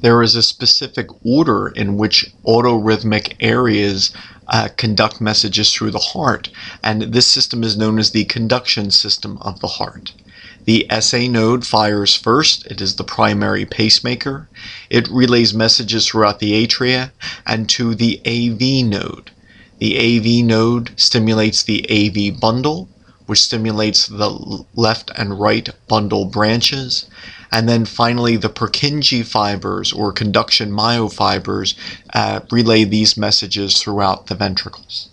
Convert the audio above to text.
there is a specific order in which autorhythmic areas conduct messages through the heart, and this system is known as the conduction system of the heart. The SA node fires first. It is the primary pacemaker. It relays messages throughout the atria and to the AV node. The AV node stimulates the AV bundle, which stimulates the left and right bundle branches. And then finally, the PURKINJE fibers, or conduction myofibers, relay these messages throughout the ventricles.